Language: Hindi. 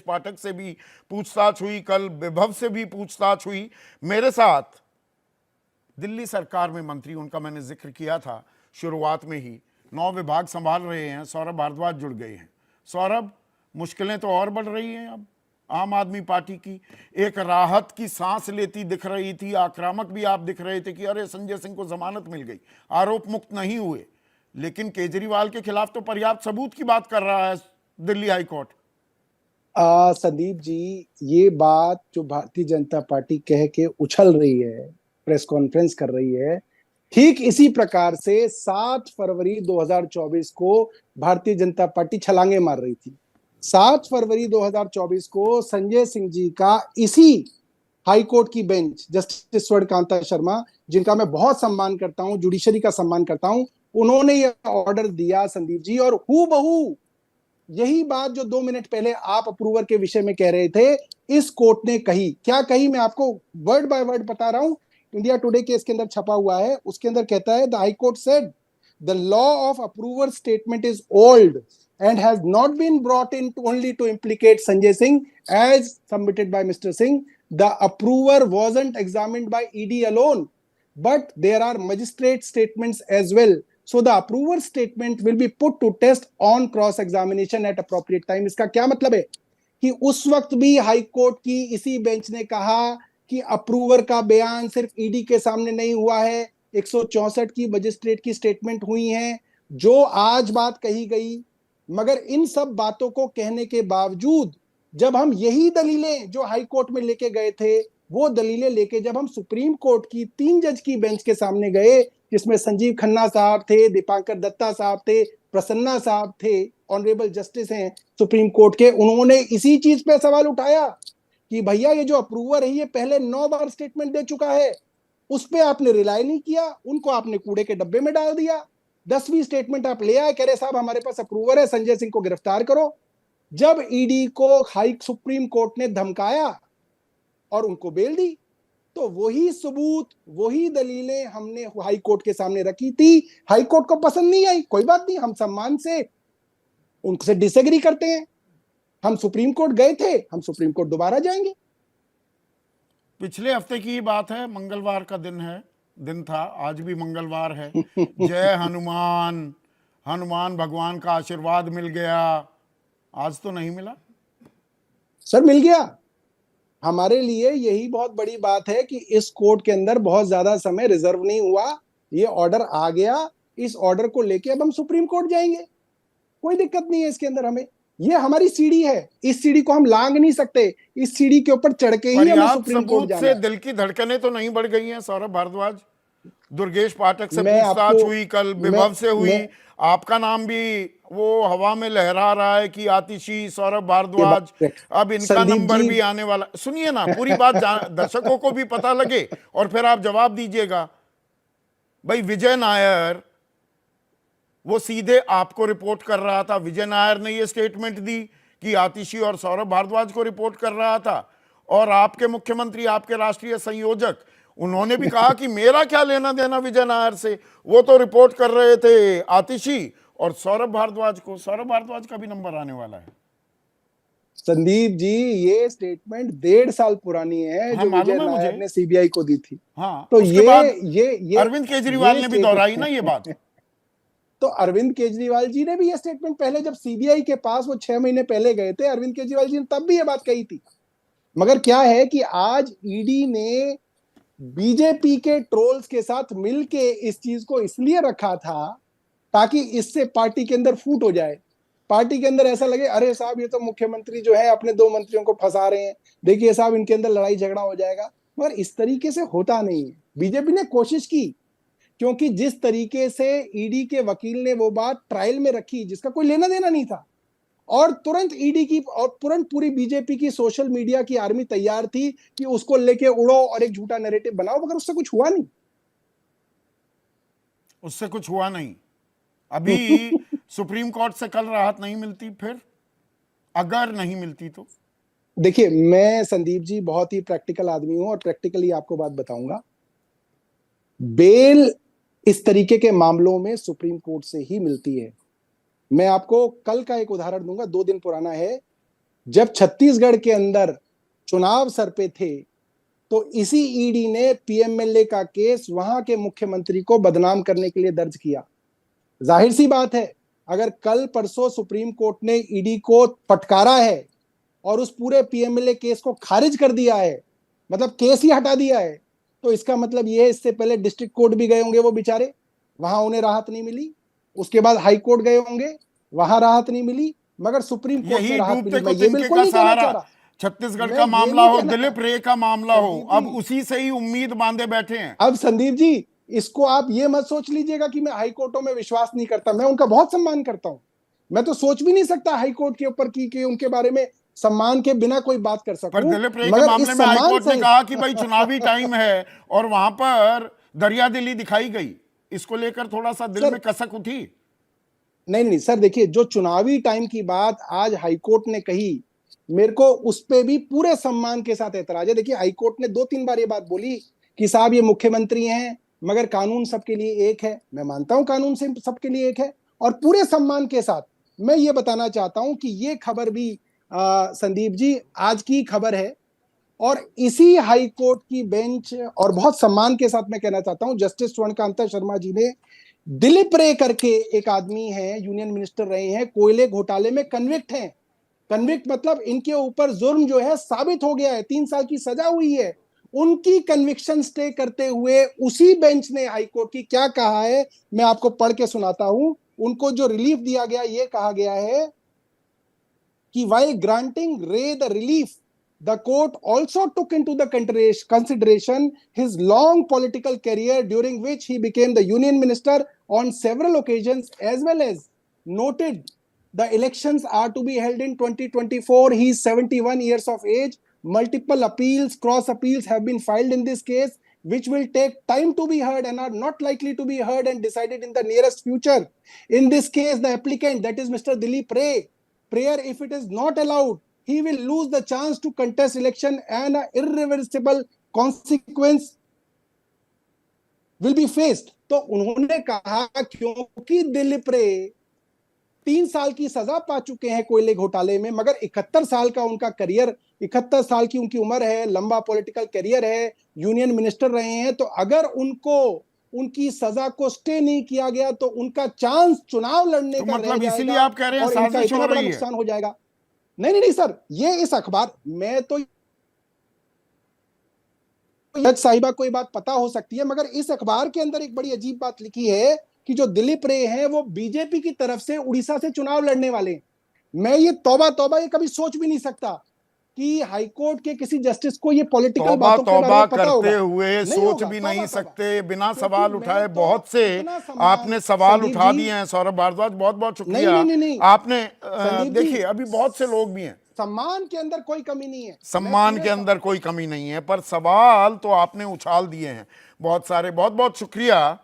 पाठक से भी पूछताछ हुई, कल विभव से भी पूछताछ हुई। मेरे साथ दिल्ली सरकार में मंत्री, उनका मैंने जिक्र किया था शुरुआत में ही, 9 विभाग संभाल रहे हैं, सौरभ भारद्वाज जुड़ गए हैं। सौरभ, मुश्किलें तो और बढ़ रही हैं। अब आम आदमी पार्टी की एक राहत की सांस लेती दिख रही थी, आक्रामक भी आप दिख रहे थे कि अरे संजय सिंह को जमानत मिल गई, आरोप मुक्त नहीं हुए, लेकिन केजरीवाल के खिलाफ तो पर्याप्त सबूत की बात कर रहा है दिल्ली हाई कोर्ट। संदीप जी, ये बात जो भारतीय जनता पार्टी कह के उछल रही है, प्रेस कॉन्फ्रेंस कर रही है, ठीक इसी प्रकार से 7 फरवरी 2024 को भारतीय जनता पार्टी छलांगे मार रही थी। 7 फरवरी 2024 को संजय सिंह जी का इसी हाई कोर्ट की बेंच, जस्टिस स्वर्णकांता शर्मा, जिनका मैं बहुत सम्मान करता हूं, जुडिशरी का सम्मान करता हूं, उन्होंने यह ऑर्डर दिया संदीप जी। और हूबहू यही बात जो 2 मिनट पहले आप अप्रूवर के विषय में कह रहे थे, इस कोर्ट ने कही। क्या कही, मैं आपको वर्ड बाय वर्ड बता रहा हूं। इंडिया टुडे के इसके अंदर छपा हुआ है, उसके अंदर कहता है, the high court said the law of approver statement is old and has not been brought in only to implicate Sanjay Singh as submitted by Mr. Singh. The approver wasn't examined by ED alone, but there are magistrate statements as well. So the approver statement will be put to test on cross examination at appropriate time. इसका क्या मतलब है कि उस वक्त भी हाई कोर्ट की इसी बेंच ने कहा कि अप्रूवर का बयान सिर्फ ईडी के सामने नहीं हुआ है, 164 की मजिस्ट्रेट की स्टेटमेंट हुई है, जो आज बात कही गई। मगर इन सब बातों को कहने के बावजूद जब हम यही दलीलें जो हाई कोर्ट में लेके गए थे, वो दलीलें लेके जब हम सुप्रीम कोर्ट की 3 जज की बेंच के सामने गए, जिसमें संजीव खन्ना साहब थे, दीपांकर दत्ता साहब थे, प्रसन्ना साहब थे, ऑनरेबल जस्टिस हैं सुप्रीम कोर्ट के, उन्होंने इसी चीज पे सवाल उठाया कि भैया ये जो अप्रूवर है ये पहले 9 बार स्टेटमेंट दे चुका है, उस पर आपने रिलाई नहीं किया, उनको आपने कूड़े के डब्बे में डाल दिया। 10वीं स्टेटमेंट आप ले आए, कह रहे साहब हमारे पास अप्रूवर है, संजय सिंह को गिरफ्तार करो। जब ईडी को सुप्रीम कोर्ट ने धमकाया और उनको बेल दी, तो वही सबूत, वही दलीलें हमने हाई कोर्ट के सामने रखी थी। हाई कोर्ट को पसंद नहीं आई, कोई बात नहीं, हम सम्मान से उनसे डिसएग्री करते हैं। हम सुप्रीम कोर्ट गए थे, हम सुप्रीम कोर्ट दोबारा जाएंगे। पिछले हफ्ते की बात है, मंगलवार का दिन था, आज भी मंगलवार है। जय हनुमान, हनुमान भगवान का आशीर्वाद मिल गया, आज तो नहीं मिला। सर मिल गया। हमारे लिए यही बहुत बड़ी बात है कि इस कोर्ट के अंदर बहुत ज्यादा समय रिजर्व नहीं हुआ, ये ऑर्डर आ गया। इस ऑर्डर को लेके अब हम सुप्रीम कोर्ट जाएंगे, कोई दिक्कत नहीं है इसके अंदर हमें। ये हमारी सीढ़ी है, इस सीढ़ी को हम लांग नहीं सकते, इस सीढ़ी के ऊपर चढ़ के ही हमें सुप्रीम कोर्ट जाना है। दिल की धड़कनें तो नहीं बढ़ गई हैं सौरभ भारद्वाज? दुर्गेश पाठक से पूछताछ हुई, कल विभव से हुई, आपका नाम भी वो हवा में लहरा रहा है कि आतिशी, सौरभ भारद्वाज, अब इनका नंबर भी आने वाला। सुनिए ना, पूरी बात दर्शकों को भी पता लगे और फिर आप जवाब दीजिएगा। भाई विजय नायर वो सीधे आपको रिपोर्ट कर रहा था, विजय नायर ने ये स्टेटमेंट दी कि आतिशी और सौरभ भारद्वाज को रिपोर्ट कर रहा था, और आपके मुख्यमंत्री, आपके राष्ट्रीय संयोजक, उन्होंने भी कहा कि मेरा क्या लेना देना विजय नायर से, वो तो रिपोर्ट कर रहे थे आतिशी और सौरभ भारद्वाज को। सौरभ भारद्वाज का भी नंबर आने वाला है। संदीप जी, ये स्टेटमेंट 1.5 साल पुरानी है, जो विजय नायर ने सीबीआई को दी थी। हाँ, तो ये अरविंद केजरीवाल ने भी दोहराई ना ये बात। तो अरविंद केजरीवाल जी ने भी ये स्टेटमेंट पहले, जब सीबीआई के पास वो 6 महीने पहले गए थे, अरविंद केजरीवाल जी ने तब भी ये बात कही थी। मगर क्या है कि आज ईडी ने बीजेपी के ट्रोल्स के साथ मिलके इस चीज को इसलिए रखा था ताकि इससे पार्टी के अंदर फूट हो जाए, पार्टी के अंदर ऐसा लगे अरे साहब ये तो मुख्यमंत्री जो है अपने 2 मंत्रियों को फंसा रहे हैं, देखिए साहब इनके अंदर लड़ाई झगड़ा हो जाएगा। मगर इस तरीके से होता नहीं है। बीजेपी ने कोशिश की, क्योंकि जिस तरीके से ईडी के वकील ने वो बात ट्रायल में रखी जिसका कोई लेना देना नहीं था, और तुरंत ईडी की और तुरंत पूरी बीजेपी की सोशल मीडिया की आर्मी तैयार थी कि उसको लेके उड़ो और एक झूठा नैरेटिव बनाओ, मगर उससे कुछ हुआ नहीं। उससे कुछ हुआ नहीं। अभी सुप्रीम कोर्ट से कल राहत नहीं मिलती, फिर अगर नहीं मिलती तो? देखिए, मैं संदीप जी बहुत ही प्रैक्टिकल आदमी हूं और प्रैक्टिकली आपको बात बताऊंगा। बेल इस तरीके के मामलों में सुप्रीम कोर्ट से ही मिलती है। मैं आपको कल का एक उदाहरण दूंगा, 2 दिन पुराना है। जब छत्तीसगढ़ के अंदर चुनाव सर पे थे तो इसी ईडी ने पीएमएलए का केस वहां के मुख्यमंत्री को बदनाम करने के लिए दर्ज किया। जाहिर सी बात है, अगर कल परसों सुप्रीम कोर्ट ने ईडी को फटकारा है और उस पूरे पीएमएलए केस को खारिज कर दिया है, मतलब केस ही हटा दिया है, तो इसका मतलब यह है इससे पहले डिस्ट्रिक्ट कोर्ट भी गए होंगे वो बेचारे, वहां उन्हें राहत नहीं मिली, उसके बाद हाई कोर्ट गए होंगे, वहां राहत नहीं मिली, मगर सुप्रीम कोर्ट में राहत मिली। मैं ये बिल्कुल नहीं कहना चाह रहा छत्तीसगढ़ का मामला हो, दिलीप रे का मामला हो, अब उसी से ही उम्मीद बांधे बैठे हैं। अब संदीप जी, इसको आप ये मत सोच लीजिएगा कि मैं हाई कोर्टों में विश्वास नहीं करता, मैं उनका बहुत सम्मान करता हूं। मैं तो सोच भी नहीं सकता हाई कोर्ट के ऊपर की उनके बारे में सम्मान के बिना कोई बात कर सकूं। पर दिलीप रे के मामले में हाईकोर्ट ने कहा कि भाई चुनावी टाइम है और वहां पर दरियादिली दिखाई गई, इसको लेकर थोड़ा सा दिल में कसक उठी। नहीं सर, देखिए, जो चुनावी टाइम की बात आज हाईकोर्ट ने कही, मेरे को उस पे भी पूरे सम्मान के साथ एतराज है। देखिए, हाईकोर्ट ने 2-3 बार ये बात बोली कि साहब ये मुख्यमंत्री हैं मगर कानून सबके लिए एक है। मैं मानता हूं कानून से सबके लिए एक है, और पूरे सम्मान के साथ मैं ये बताना चाहता हूं कि ये खबर भी संदीप जी आज की खबर है, और इसी हाई कोर्ट की बेंच, और बहुत सम्मान के साथ मैं कहना चाहता हूं, जस्टिस स्वर्णकांता शर्मा जी ने दिलीप रे करके एक आदमी है, यूनियन मिनिस्टर रहे हैं, कोयले घोटाले में कन्विक्ट हैं। कन्विक्ट मतलब इनके ऊपर जुर्म जो है साबित हो गया है, 3 साल की सजा हुई है। उनकी कन्विक्शन स्टे करते हुए उसी बेंच ने हाईकोर्ट की क्या कहा है, मैं आपको पढ़ के सुनाता हूं। उनको जो रिलीफ दिया गया, ये कहा गया है कि while granting Ray the relief, the court also took into the consideration his long political career during which he became the union minister on several occasions, as well as noted the elections are to be held in 2024. He is 71 years of age. Multiple appeals, cross appeals have been filed in this case, which will take time to be heard and are not likely to be heard and decided in the nearest future. In this case, the applicant, that is Mr. Dilip Ray, prayer, if it is not allowed, he will lose the chance to contest election and an irreversible consequence will be faced. तो उन्होंने कहा क्योंकि दिलीप रे 3 साल की सजा पा चुके हैं कोयले घोटाले में, मगर 71 साल का उनका करियर, 71 साल की उनकी उम्र है, लंबा पॉलिटिकल करियर है, यूनियन मिनिस्टर रहे हैं, तो अगर उनको उनकी सजा को स्टे नहीं किया गया तो उनका चांस चुनाव लड़ने का मतलब इसीलिए आप कह रहे हैं साजिश हो रही है, नुकसान हो जाएगा। नहीं सर, ये इस अखबार, मैं तो जज साहिबा को ये बात पता हो सकती है, मगर इस अखबार के अंदर एक बड़ी अजीब बात लिखी है कि जो दिलीप रे हैं वो बीजेपी की तरफ से उड़ीसा से चुनाव लड़ने वाले। मैं ये तौबा ये कभी सोच भी नहीं सकता कि हाईकोर्ट के किसी जस्टिस को ये पॉलिटिकल बातों के बारे में पता होगा। करते हुए सोच भी नहीं सकते, बिना सवाल उठाए बहुत से आपने सवाल उठा दिए हैं। सौरभ भारद्वाज, बहुत बहुत शुक्रिया। नहीं, आपने देखिए, अभी बहुत से लोग भी हैं, सम्मान के अंदर कोई कमी नहीं है, सम्मान के अंदर कोई कमी नहीं है, पर सवाल तो आपने उछाल दिए हैं बहुत सारे। बहुत बहुत शुक्रिया।